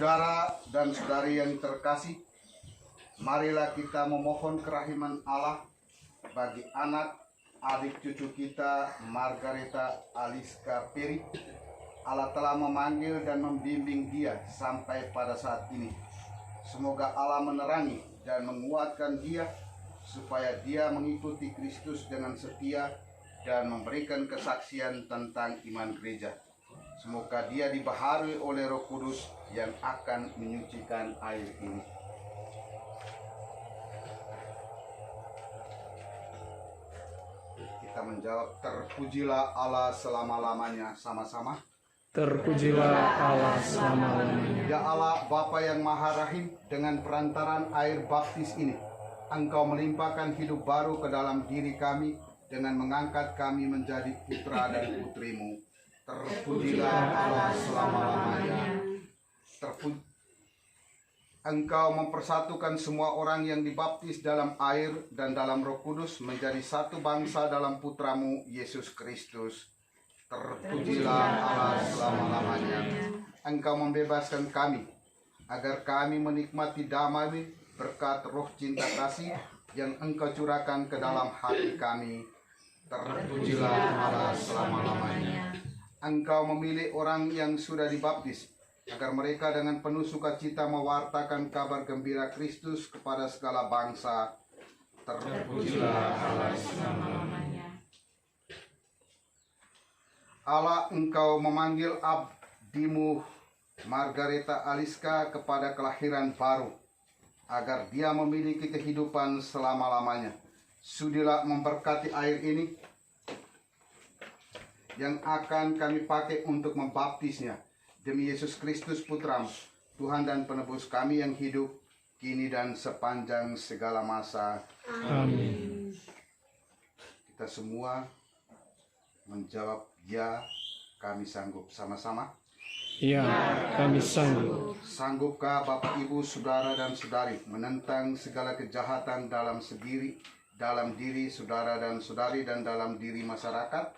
Saudara dan saudari yang terkasih, marilah kita memohon kerahiman Allah bagi anak adik cucu kita Margareta Aliska Peri. Allah telah memanggil dan membimbing dia sampai pada saat ini. Semoga Allah menerangi dan menguatkan dia supaya dia mengikuti Kristus dengan setia dan memberikan kesaksian tentang iman gereja. Semoga dia dibaharui oleh Roh Kudus yang akan menyucikan air ini. Kita menjawab, terpujilah Allah selama-lamanya, sama-sama. Terpujilah Allah selama-lamanya. Ya Allah, Bapa yang Maha Rahim, dengan perantaran air baptis ini, Engkau melimpahkan hidup baru ke dalam diri kami dengan mengangkat kami menjadi putra dan putrimu. Terpujilah Allah selama-lamanya. Engkau mempersatukan semua orang yang dibaptis dalam air dan dalam Roh Kudus menjadi satu bangsa dalam putramu Yesus Kristus. Terpujilah Allah selama-lamanya. Engkau membebaskan kami agar kami menikmati damai berkat Roh cinta kasih yang Engkau curahkan ke dalam hati kami. Terpujilah Allah selama-lamanya. Engkau memilih orang yang sudah dibaptis agar mereka dengan penuh sukacita mewartakan kabar gembira Kristus kepada segala bangsa. Terpujilah Allah selama-lamanya. Allah, Engkau memanggil abdimu Margareta Aliska kepada kelahiran baru agar dia memiliki kehidupan selama-lamanya. Sudilah memberkati air ini yang akan kami pakai untuk membaptisnya. Demi Yesus Kristus Putramu, Tuhan dan Penebus kami yang hidup, kini dan sepanjang segala masa. Amin. Kita semua menjawab, ya, kami sanggup. Sama-sama. Ya, kami sanggup. Sanggupkah Bapak, Ibu, Saudara, dan Saudari menentang segala kejahatan dalam diri saudara dan saudari dan dalam diri masyarakat?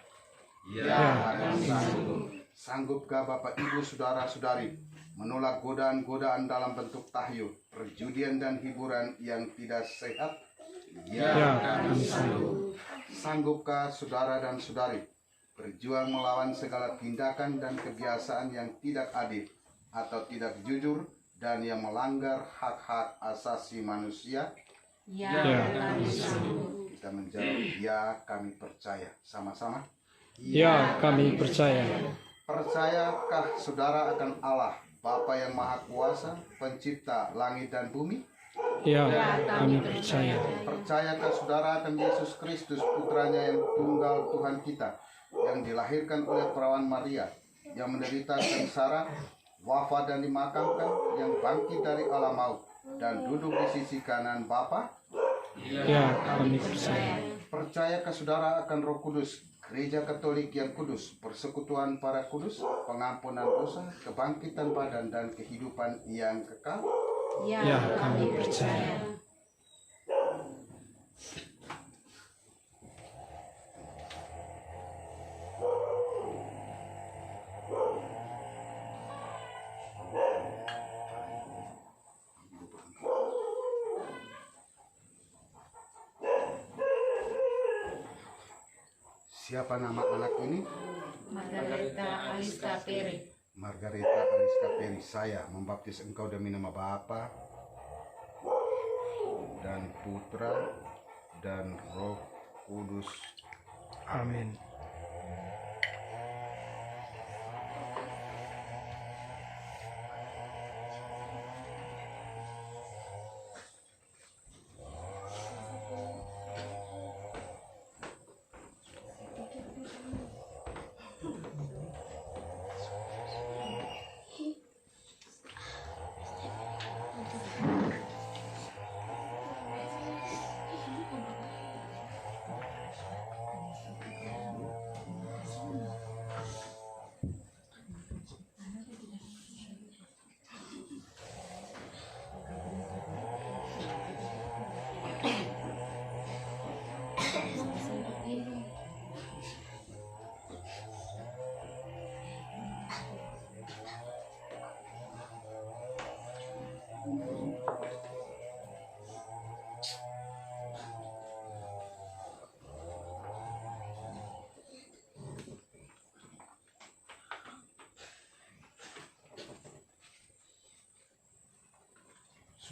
Ya, kami sanggup. Sanggupkah Bapak, Ibu, Saudara, Saudari menolak godaan-godaan dalam bentuk tahyul, perjudian dan hiburan yang tidak sehat? Ya, kami sanggup. Sanggupkah saudara dan saudari berjuang melawan segala tindakan dan kebiasaan yang tidak adil atau tidak jujur dan yang melanggar hak-hak asasi manusia? Ya, kami sanggup. Kita menjawab, ya, kami percaya. Sama-sama. Ya, kami percaya. Percayakah saudara akan Allah, Bapa yang Maha Kuasa, Pencipta langit dan bumi? Ya, kami percaya. Percayakah saudara akan Yesus Kristus, Putranya yang tunggal Tuhan kita, yang dilahirkan oleh perawan Maria, yang menderita sengsara, wafat dan dimakamkan, yang bangkit dari alam maut, dan duduk di sisi kanan Bapa? Ya, kami percaya. Percayakah saudara akan Roh Kudus, Gereja Katolik yang kudus, persekutuan para kudus, pengampunan dosa, kebangkitan badan, dan kehidupan yang kekal? Ya, kami percaya. Siapa nama anak ini? Margareta Aliska Peri. Margareta Aliska Peri. Saya membaptis engkau demi nama Bapa dan Putra dan Roh Kudus. Amin.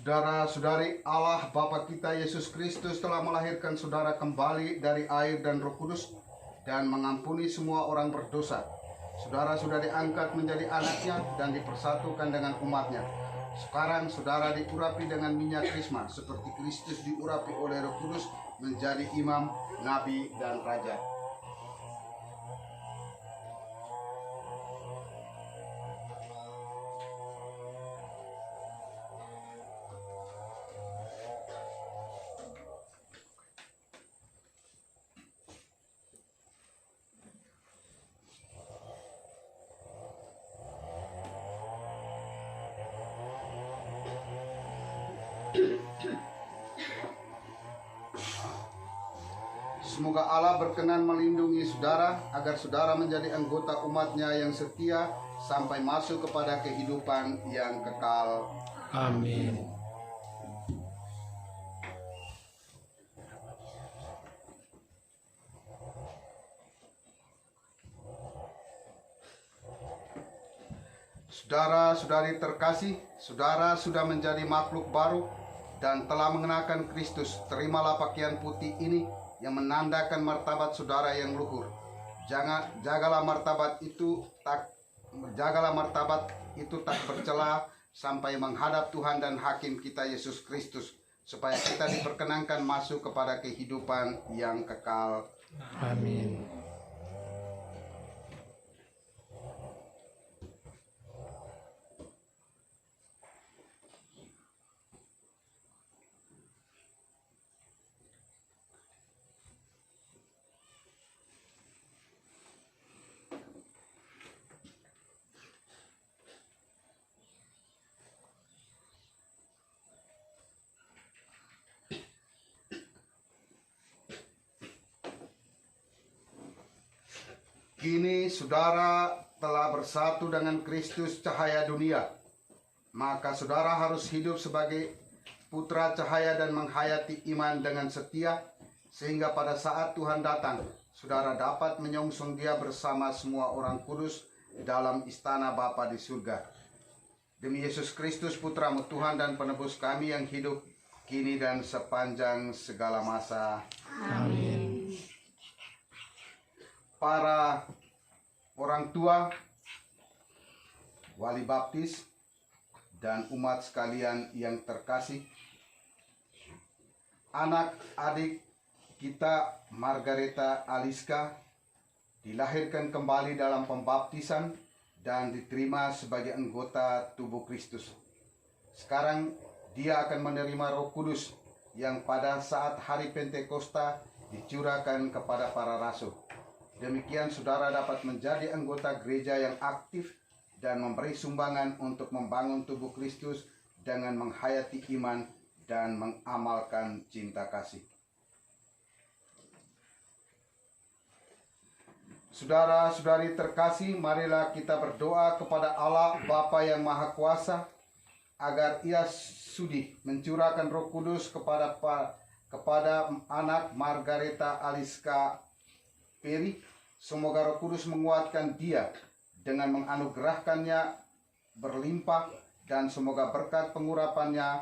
Saudara-saudari, Allah Bapa kita Yesus Kristus telah melahirkan saudara kembali dari air dan Roh Kudus dan mengampuni semua orang berdosa. Saudara sudah diangkat menjadi anaknya dan dipersatukan dengan umatnya. Sekarang saudara diurapi dengan minyak krisma seperti Kristus diurapi oleh Roh Kudus menjadi imam, nabi, dan raja. Semoga Allah berkenan melindungi saudara agar saudara menjadi anggota umatnya yang setia sampai masuk kepada kehidupan yang kekal. Amin. Saudara-saudari terkasih, saudara sudah menjadi makhluk baru dan telah mengenakan Kristus. Terimalah pakaian putih ini yang menandakan martabat saudara yang luhur. Jagalah martabat itu tak bercela sampai menghadap Tuhan dan Hakim kita Yesus Kristus, supaya kita diperkenankan masuk kepada kehidupan yang kekal. Amin. Kini saudara telah bersatu dengan Kristus cahaya dunia. Maka saudara harus hidup sebagai putra cahaya dan menghayati iman dengan setia, sehingga pada saat Tuhan datang, saudara dapat menyongsong Dia bersama semua orang kudus dalam istana Bapa di surga. Demi Yesus Kristus Putramu, Tuhan dan Penebus kami yang hidup kini dan sepanjang segala masa. Amin. Para orang tua, wali baptis, dan umat sekalian yang terkasih, anak-adik kita Margareta Aliska dilahirkan kembali dalam pembaptisan dan diterima sebagai anggota tubuh Kristus. Sekarang dia akan menerima Roh Kudus yang pada saat hari Pentakosta dicurahkan kepada para rasul. Demikian saudara dapat menjadi anggota gereja yang aktif dan memberi sumbangan untuk membangun tubuh Kristus dengan menghayati iman dan mengamalkan cinta kasih. Saudara-saudari terkasih, marilah kita berdoa kepada Allah Bapa yang Maha Kuasa agar Ia sudi mencurahkan Roh Kudus kepada anak Margareta Aliska Peri. Semoga Roh Kudus menguatkan dia dengan menganugerahkannya berlimpah, dan semoga berkat pengurapannya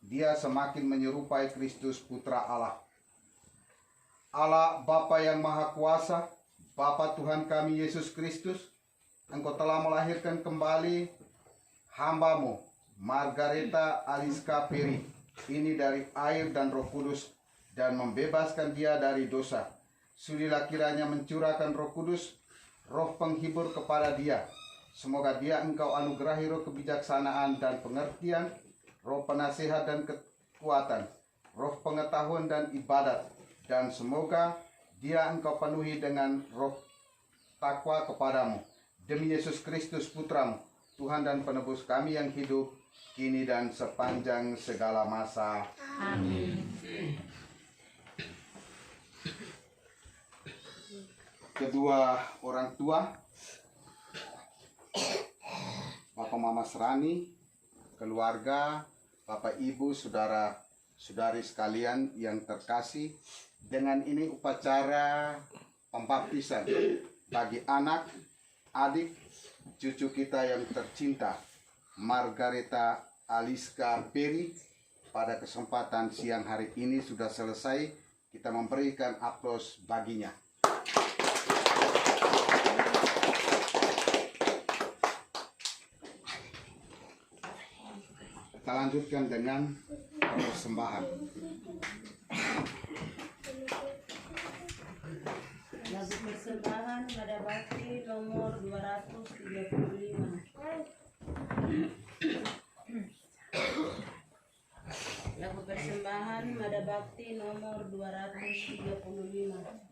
dia semakin menyerupai Kristus Putra Allah. Allah Bapa yang Maha Kuasa, Bapa Tuhan kami Yesus Kristus, Engkau telah melahirkan kembali hamba-Mu Margareta Aliska Peri ini dari air dan Roh Kudus dan membebaskan dia dari dosa. Sudilah kiranya mencurahkan Roh Kudus, Roh penghibur kepada dia. Semoga dia Engkau anugerahi roh kebijaksanaan dan pengertian, roh penasehat dan kekuatan, roh pengetahuan dan ibadat, dan semoga dia Engkau penuhi dengan roh takwa kepadamu. Demi Yesus Kristus Putramu, Tuhan dan Penebus kami yang hidup kini dan sepanjang segala masa. Amin. Kedua orang tua, Bapak Mama Serani, keluarga, Bapak Ibu, saudara-saudari sekalian yang terkasih, dengan ini upacara pembaptisan bagi anak, adik, cucu kita yang tercinta, Margareta Aliska Peri, pada kesempatan siang hari ini sudah selesai. Kita memberikan aplaus baginya. Kita lanjutkan dengan persembahan. Lagu persembahan pada bakti nomor 235. Lagu persembahan pada bakti nomor 235.